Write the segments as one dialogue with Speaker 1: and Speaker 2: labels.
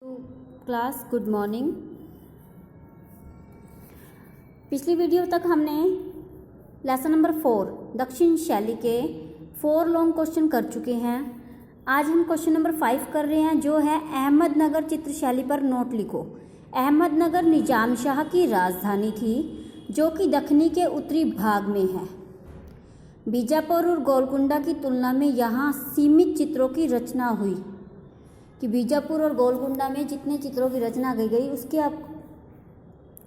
Speaker 1: Class good morning. पिछली video तक हमने लेसन नंबर 4 दक्षिण शैली के 4 लॉन्ग क्वेश्चन कर चुके हैं। आज हम क्वेश्चन नंबर 5 कर रहे हैं, जो है अहमदनगर चित्र शैली पर नोट लिखो। अहमदनगर निजाम शाह की राजधानी थी, जो कि दक्षिणी के उत्तरी भाग में है। बीजापुर और गोलकुंडा की तुलना में यहाँ सीमित चित्रों की रचना हुई। कि बीजापुर और गोलकुंडा में जितने चित्रों की रचना की गई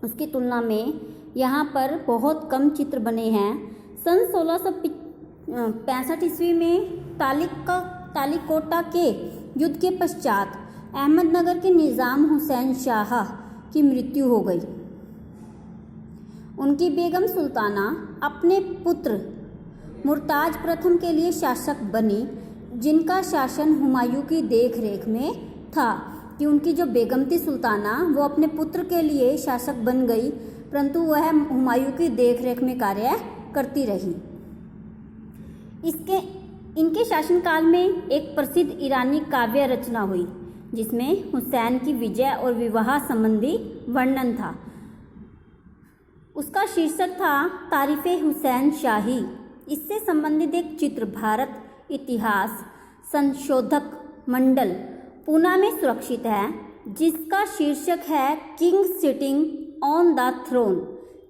Speaker 1: उसकी तुलना में यहाँ पर बहुत कम चित्र बने हैं। सन 1665 ईस्वी में तालिकोटा के युद्ध के पश्चात अहमदनगर के निज़ाम हुसैन शाह की मृत्यु हो गई। उनकी बेगम सुल्ताना अपने पुत्र मुर्ताज प्रथम के लिए शासक बनी, जिनका शासन हुमायूं की देखरेख में था। कि उनकी जो बेगम थी सुल्ताना, वो अपने पुत्र के लिए शासक बन गई, परंतु वह हुमायूं की देखरेख में कार्य करती रही। इनके शासनकाल में एक प्रसिद्ध ईरानी काव्य रचना हुई, जिसमें हुसैन की विजय और विवाह संबंधी वर्णन था। उसका शीर्षक था तारीफ़े हुसैन शाही। इससे संबंधित एक चित्र भारत इतिहास संशोधक मंडल पूना में सुरक्षित है, जिसका शीर्षक है king sitting on the throne,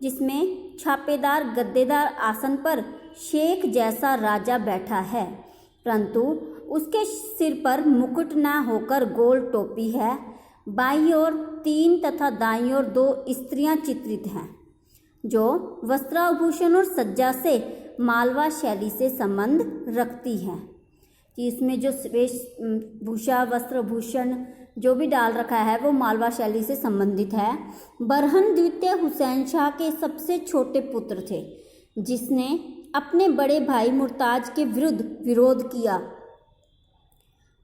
Speaker 1: जिसमें छापेदार गद्देदार आसन पर शेख जैसा राजा बैठा है, परंतु उसके सिर पर मुकुट न होकर गोल टोपी है। बाईं ओर 3 तथा दाईं ओर 2 स्त्रियां चित्रित हैं, जो वस्त्राभूषण और सज्जा से मालवा शैली से संबंध रखती हैं। कि इसमें जो वेशभूषा वस्त्रभूषण जो भी डाल रखा है वो मालवा शैली से संबंधित है। बरहन द्वितीय हुसैन शाह के सबसे छोटे पुत्र थे, जिसने अपने बड़े भाई मुर्ताज के विरुद्ध विरोध किया।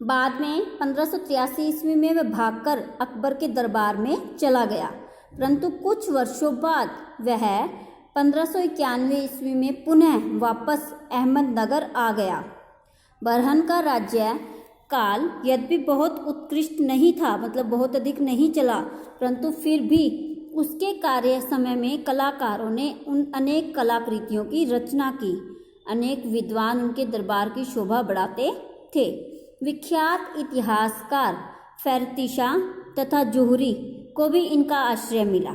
Speaker 1: बाद में 1583 ईस्वी में वह भागकर अकबर के दरबार में चला गया, परंतु कुछ वर्षों बाद वह 1591 ईस्वी में पुनः वापस अहमदनगर आ गया। बरहन का राज्य काल यद्यपि बहुत उत्कृष्ट नहीं था, मतलब बहुत अधिक नहीं चला, परंतु फिर भी उसके कार्य समय में कलाकारों ने उन अनेक कलाकृतियों की रचना की। अनेक विद्वान उनके दरबार की शोभा बढ़ाते थे। विख्यात इतिहासकार फैरतिशा तथा जोहरी को भी इनका आश्रय मिला,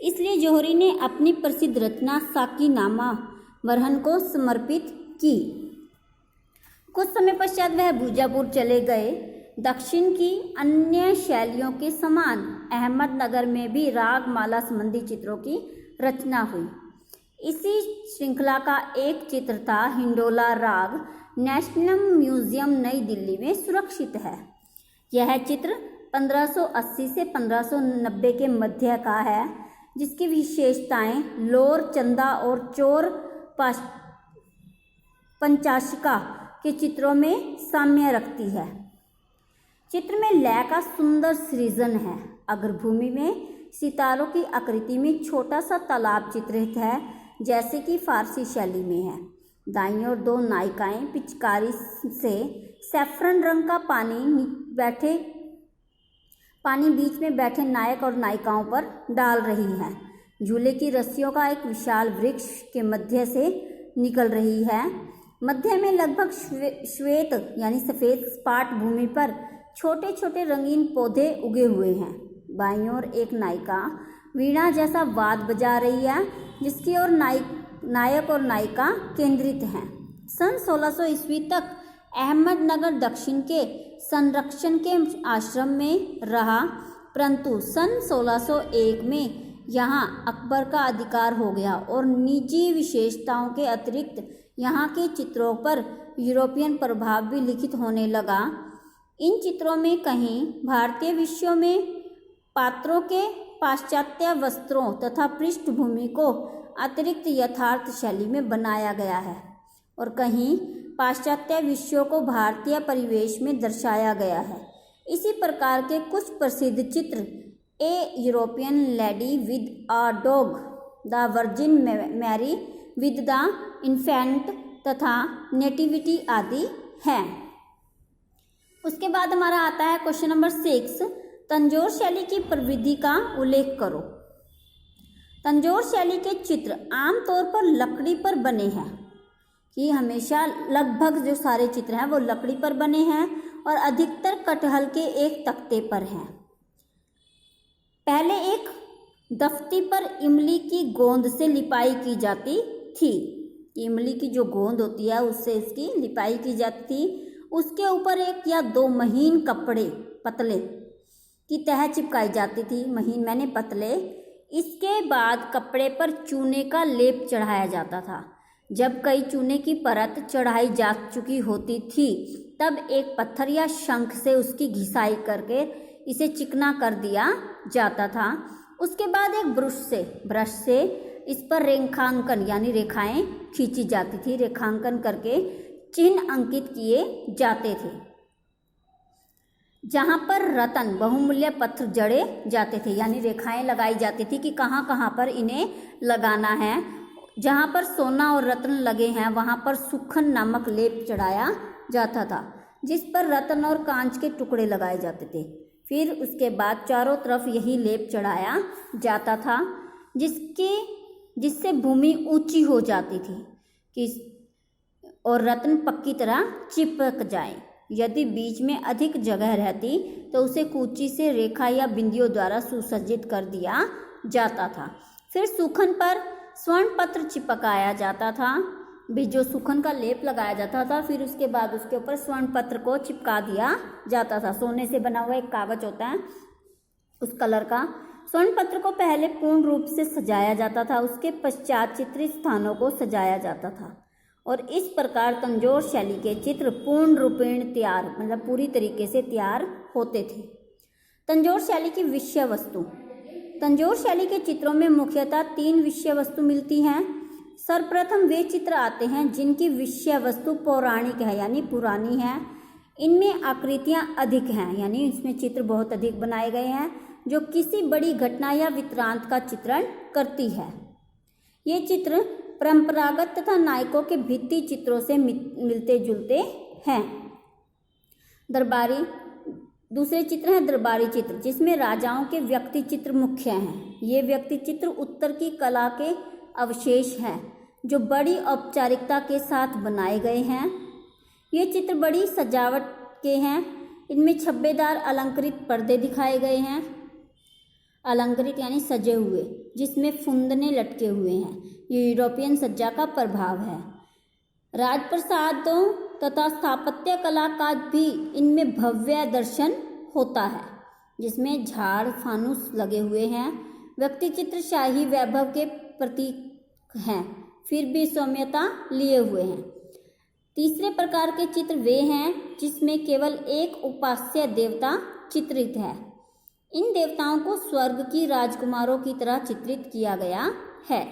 Speaker 1: इसलिए जोहरी ने अपनी प्रसिद्ध रचना साकीनामा बरहन को समर्पित की। कुछ समय पश्चात वह बीजापुर चले गए। दक्षिण की अन्य शैलियों के समान अहमदनगर में भी रागमाला संबंधी चित्रों की रचना हुई। इसी श्रृंखला का एक चित्र था हिंडोला राग, नेशनल म्यूजियम नई दिल्ली में सुरक्षित है। यह चित्र 1580 से 1590 के मध्य का है, जिसकी विशेषताएं लोर चंदा और चोर पंचाशिका के चित्रों में साम्य रखती है। चित्र में लय का सुंदर सृजन है। अग्रभूमि में सितारों की आकृति में छोटा सा तालाब चित्रित है, जैसे कि फारसी शैली में है। दाईं ओर 2 नायिकाएं पिचकारी से सैफरन रंग का पानी बीच में बैठे नायक और नायिकाओं पर डाल रही हैं। झूले की रस्सियों का एक विशाल वृक्ष के मध्य से निकल रही है। मध्य में लगभग श्वेत यानी सफ़ेद सपाट भूमि पर छोटे छोटे रंगीन पौधे उगे हुए हैं। बाईं ओर एक नायिका वीणा जैसा वाद्य बजा रही है, जिसकी ओर नायक और नायिका केंद्रित हैं। सन 1600 ईस्वी तक अहमदनगर दक्षिण के संरक्षण के आश्रम में रहा, परंतु सन 1601 में यहाँ अकबर का अधिकार हो गया और निजी विशेषताओं के अतिरिक्त यहाँ के चित्रों पर यूरोपियन प्रभाव भी लिखित होने लगा। इन चित्रों में कहीं भारतीय विषयों में पात्रों के पाश्चात्य वस्त्रों तथा पृष्ठभूमि को अतिरिक्त यथार्थ शैली में बनाया गया है, और कहीं पाश्चात्य विषयों को भारतीय परिवेश में दर्शाया गया है। इसी प्रकार के कुछ प्रसिद्ध चित्र a European lady with a dog, the Virgin Mary with the infant तथा नेटिविटी आदि हैं। उसके बाद हमारा आता है क्वेश्चन नंबर 6, तंजौर शैली की प्रविधि का उल्लेख करो। तंजौर शैली के चित्र आमतौर पर लकड़ी पर बने हैं, कि हमेशा लगभग जो सारे चित्र हैं वो लकड़ी पर बने हैं और अधिकतर कटहल के एक तख्ते पर हैं। पहले एक दफ्ती पर इमली की गोंद से लिपाई की जाती थी। इमली की जो गोंद होती है उससे इसकी लिपाई की जाती थी। उसके ऊपर 1 या 2 महीन कपड़े पतले की तह चिपकाई जाती थी। महीन मैंने पतले। इसके बाद कपड़े पर चूने का लेप चढ़ाया जाता था। जब कई चूने की परत चढ़ाई जा चुकी होती थी तब एक पत्थर या शंख से उसकी घिसाई करके इसे चिकना कर दिया जाता था। उसके बाद एक ब्रश से इस पर रेखांकन यानी रेखाएं खींची जाती थी। रेखांकन करके चिन्ह अंकित किए जाते थे। जहाँ पर रत्न बहुमूल्य पत्थर जड़े जाते थे, यानी रेखाएं लगाई जाती थी कि कहाँ कहाँ पर इन्हें लगाना है। जहाँ पर सोना और रत्न लगे हैं वहाँ पर सुखन नामक लेप चढ़ाया जाता था, जिस पर रत्न और कांच के टुकड़े लगाए जाते थे। फिर उसके बाद चारों तरफ यही लेप चढ़ाया जाता था, जिससे भूमि ऊंची हो जाती थी कि और रत्न पक्की तरह चिपक जाए। यदि बीच में अधिक जगह रहती तो उसे कूची से रेखा या बिंदियों द्वारा सुसज्जित कर दिया जाता था। फिर सुखन पर स्वर्ण पत्र चिपकाया जाता था, भी जो सुखन का लेप लगाया जाता था। फिर उसके बाद उसके ऊपर स्वर्ण पत्र को चिपका दिया जाता था। सोने से बना हुआ एक कागज होता है उस कलर का। स्वर्ण पत्र को पहले पूर्ण रूप से सजाया जाता था, उसके पश्चात चित्रित स्थानों को सजाया जाता था और इस प्रकार तंजौर शैली के चित्र पूर्ण रूपेण तैयार, मतलब पूरी तरीके से तैयार होते थे। तंजौर शैली की विषय वस्तु। तंजौर शैली के चित्रों में मुख्यतः 3 विषय वस्तु मिलती हैं। सर्वप्रथम वे चित्र आते हैं जिनकी विषय वस्तु पौराणिक है, यानी पुरानी है। इनमें आकृतियां अधिक हैं, यानी इसमें चित्र बहुत अधिक बनाए गए हैं जो किसी बड़ी घटना या वृत्तांत का चित्रण करती है। ये चित्र परंपरागत तथा नायकों के भित्ति चित्रों से मिलते जुलते हैं। दरबारी दूसरे चित्र हैं दरबारी चित्र, जिसमें राजाओं के व्यक्ति चित्र मुख्य हैं। ये व्यक्ति चित्र उत्तर की कला के अवशेष हैं जो बड़ी औपचारिकता के साथ बनाए गए हैं। ये चित्र बड़ी सजावट के हैं। इनमें छब्बेदार अलंकृत पर्दे दिखाए गए हैं। अलंकृत यानी सजे हुए, जिसमें फुंदने लटके हुए हैं। ये यूरोपियन सज्जा का प्रभाव है। राजप्रसादों तथा स्थापत्य कला का भी इनमें भव्य दर्शन होता है, जिसमें झाड़ फानुस लगे हुए हैं। व्यक्ति चित्र शाही वैभव के प्रतीक हैं, फिर भी सौम्यता लिए हुए हैं। तीसरे प्रकार के चित्र वे हैं जिसमें केवल एक उपास्य देवता चित्रित है। इन देवताओं को स्वर्ग की राजकुमारों की तरह चित्रित किया गया है।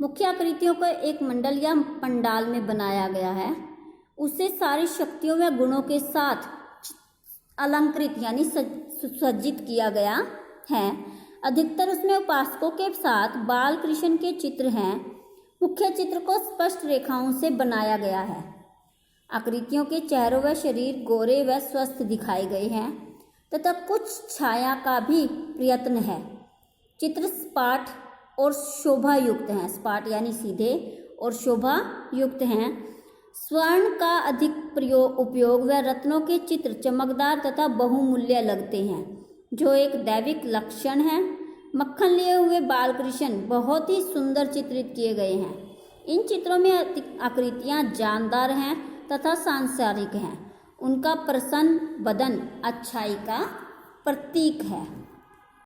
Speaker 1: मुख्य आकृतियों को एक मंडल या पंडाल में बनाया गया है। उसे सारी शक्तियों व गुणों के साथ अलंकृत यानी सुसज्जित किया गया है। अधिकतर उसमें उपासकों के साथ बाल कृष्ण के चित्र हैं। मुख्य चित्र को स्पष्ट रेखाओं से बनाया गया है। आकृतियों के चेहरों व शरीर गोरे व स्वस्थ दिखाए गए हैं तथा कुछ छाया का भी प्रयत्न है। चित्र सपाट और शोभा युक्त हैं। सपाट यानी सीधे और शोभा युक्त हैं। स्वर्ण का अधिक उपयोग व रत्नों के चित्र चमकदार तथा बहुमूल्य लगते हैं, जो एक दैविक लक्षण है। मक्खन लिए हुए बालकृष्ण बहुत ही सुंदर चित्रित किए गए हैं। इन चित्रों में आकृतियां जानदार हैं तथा सांसारिक हैं। उनका प्रसन्न बदन अच्छाई का प्रतीक है।